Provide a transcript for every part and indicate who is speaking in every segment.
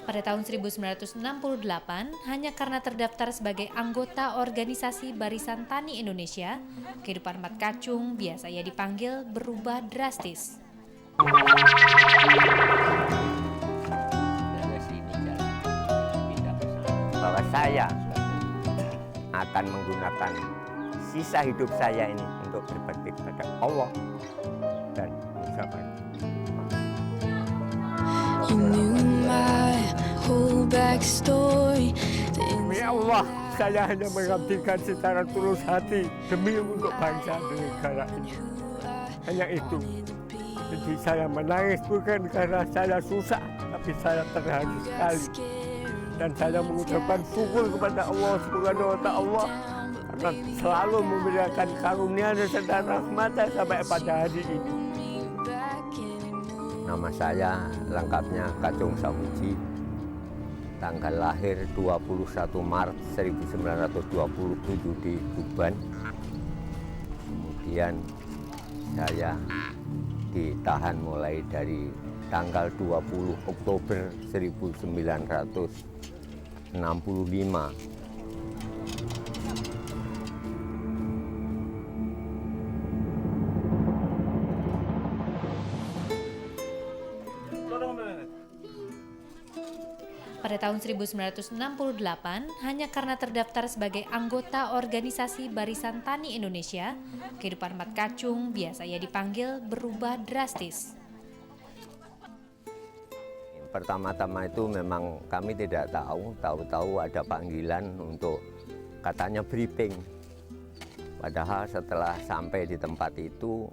Speaker 1: Pada tahun 1968, hanya karena terdaftar sebagai anggota organisasi Barisan Tani Indonesia, kehidupan Mat Kacung, biasa ia dipanggil, berubah drastis.
Speaker 2: Bahwa saya akan menggunakan sisa hidup saya ini untuk berbakti kepada Allah dan mengucapkan demi Allah, saya hanya mengabdikan secara tulus hati demi untuk bangsa dan negara ini. Hanya itu. Jadi saya menangis bukan karena saya susah, tapi saya terharu sekali. Dan saya mengucapkan syukur kepada Allah Subhanahu wa Ta'ala karena selalu memberikan karunia dan rahmatnya sampai pada hari ini. Nama saya lengkapnya Kacung Samuji. Tanggal lahir 21 Maret 1927 di Tuban. Kemudian saya ditahan mulai dari tanggal 20 Oktober 1965.
Speaker 1: Pada tahun 1968, hanya karena terdaftar sebagai anggota organisasi Barisan Tani Indonesia, kehidupan Mat Kacung, biasa ia dipanggil, berubah drastis.
Speaker 2: Pertama-tama itu memang kami tidak tahu ada panggilan untuk katanya briefing. Padahal setelah sampai di tempat itu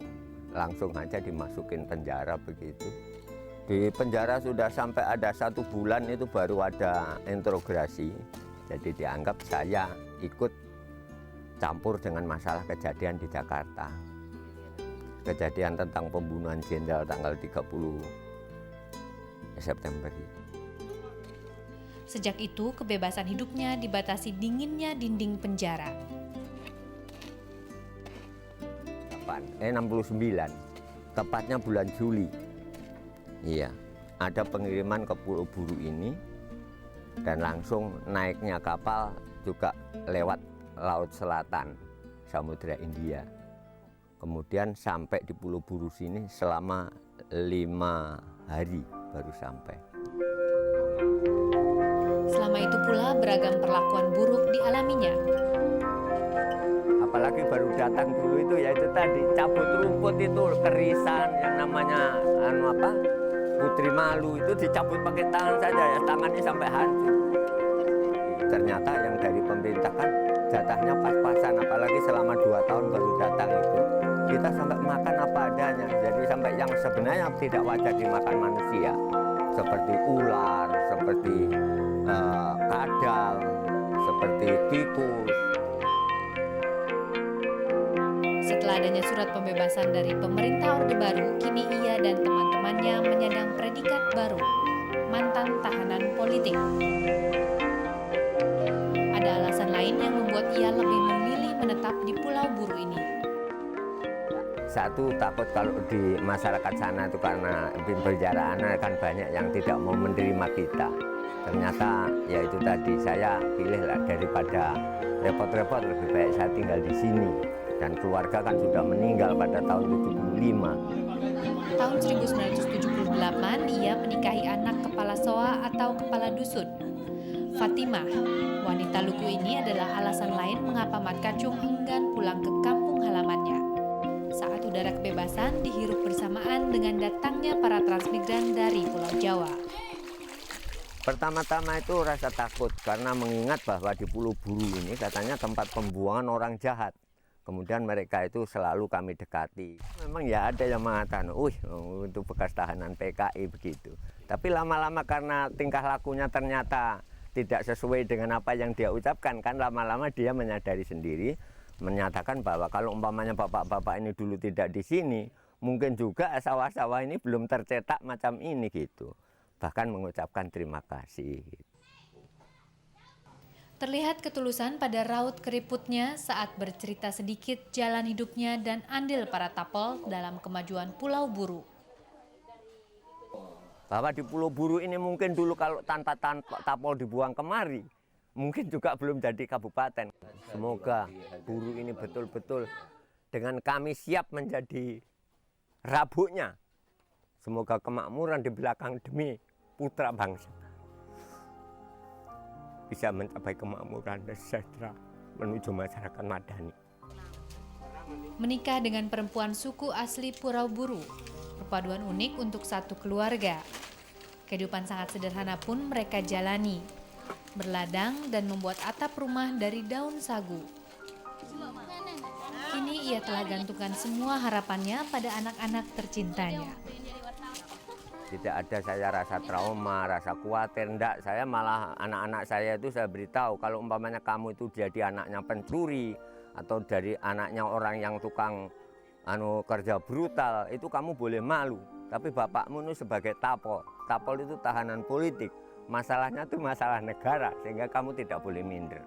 Speaker 2: langsung aja dimasukin penjara begitu. Di penjara sudah sampai ada 1 bulan itu baru ada interogasi. Jadi dianggap saya ikut campur dengan masalah kejadian di Jakarta. Kejadian tentang pembunuhan jenderal tanggal 30 September.
Speaker 1: Sejak itu, kebebasan hidupnya dibatasi dinginnya dinding penjara.
Speaker 2: 69, tepatnya bulan Juli. Iya, ada pengiriman ke Pulau Buru ini dan langsung naiknya kapal juga lewat Laut Selatan, Samudra India. Kemudian sampai di Pulau Buru sini selama 5 hari baru sampai.
Speaker 1: Selama itu pula beragam perlakuan buruk dialaminya.
Speaker 2: Apalagi baru datang dulu itu ya itu tadi cabut rumput itu kerisan yang namanya Putri Malu itu dicabut pakai tangan saja ya, tangannya sampai hancur. Ternyata yang dari pemerintah kan jatahnya pas-pasan, apalagi selama 2 tahun baru datang itu kita sampai makan apa adanya. Jadi sampai yang sebenarnya tidak wajar dimakan manusia seperti ular, seperti kadal, seperti tikus.
Speaker 1: Setelah adanya surat pembebasan dari pemerintah Orde Baru, kini ia dan teman-temannya menyandang predikat baru, mantan tahanan politik. Ada alasan lain yang membuat ia lebih memilih menetap di Pulau Buru ini.
Speaker 2: Satu, takut kalau di masyarakat sana itu karena penjaraan kan banyak yang tidak mau menerima kita. Ternyata ya itu tadi saya pilihlah daripada repot-repot lebih baik saya tinggal di sini. Dan keluarga kan sudah meninggal pada tahun 75.
Speaker 1: Tahun 1978 ia menikahi anak kepala SOA atau kepala dusun. Fatimah, wanita Luku ini adalah alasan lain mengapa Mat Kacung enggan pulang ke kampung halamannya. Saat udara kebebasan dihirup bersamaan dengan datangnya para transmigran dari Pulau Jawa.
Speaker 2: Pertama-tama itu rasa takut karena mengingat bahwa di Pulau Buru ini katanya tempat pembuangan orang jahat. Kemudian mereka itu selalu kami dekati. Memang ya ada yang mengatakan, itu bekas tahanan PKI begitu. Tapi lama-lama karena tingkah lakunya ternyata tidak sesuai dengan apa yang dia ucapkan, kan lama-lama dia menyadari sendiri, menyatakan bahwa kalau umpamanya bapak-bapak ini dulu tidak di sini, mungkin juga sawah-sawah ini belum tercetak macam ini gitu. Bahkan mengucapkan terima kasih.
Speaker 1: Terlihat ketulusan pada raut keriputnya saat bercerita sedikit jalan hidupnya dan andil para tapol dalam kemajuan Pulau Buru.
Speaker 2: Bahwa di Pulau Buru ini mungkin dulu kalau tanpa tapol dibuang kemari, mungkin juga belum jadi kabupaten. Semoga Buru ini betul-betul dengan kami siap menjadi rabuknya. Semoga kemakmuran di belakang demi putra bangsa bisa mencapai kemakmuran dan sejahtera menuju masyarakat madani.
Speaker 1: Menikah dengan perempuan suku asli Pulau Buru, perpaduan unik untuk satu keluarga. Kehidupan sangat sederhana pun mereka jalani, berladang dan membuat atap rumah dari daun sagu. Kini ia telah gantungkan semua harapannya pada anak-anak tercintanya.
Speaker 2: Tidak ada saya rasa trauma, rasa khawatir, enggak. Saya malah anak-anak saya itu saya beritahu kalau umpamanya kamu itu jadi anaknya pencuri atau dari anaknya orang yang tukang kerja brutal, itu kamu boleh malu. Tapi bapakmu itu sebagai tapol. Tapol itu tahanan politik. Masalahnya itu masalah negara, sehingga kamu tidak boleh minder.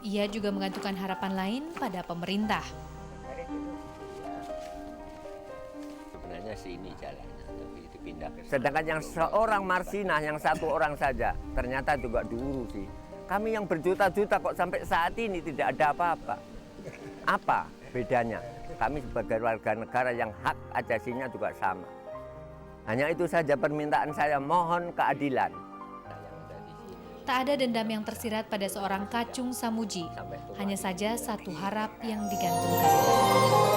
Speaker 1: Ia juga menggantungkan harapan lain pada pemerintah.
Speaker 2: Sebenarnya sih ini jalannya, tapi dipindah. Sedangkan yang seorang Marsinah, yang satu orang saja, ternyata juga diurusi. Kami yang berjuta-juta kok sampai saat ini tidak ada apa-apa. Apa bedanya? Kami sebagai warga negara yang hak ajasinya juga sama. Hanya itu saja permintaan saya, mohon keadilan.
Speaker 1: Tak ada dendam yang tersirat pada seorang Kacung Samuji. Hanya saja satu harap yang digantungkan.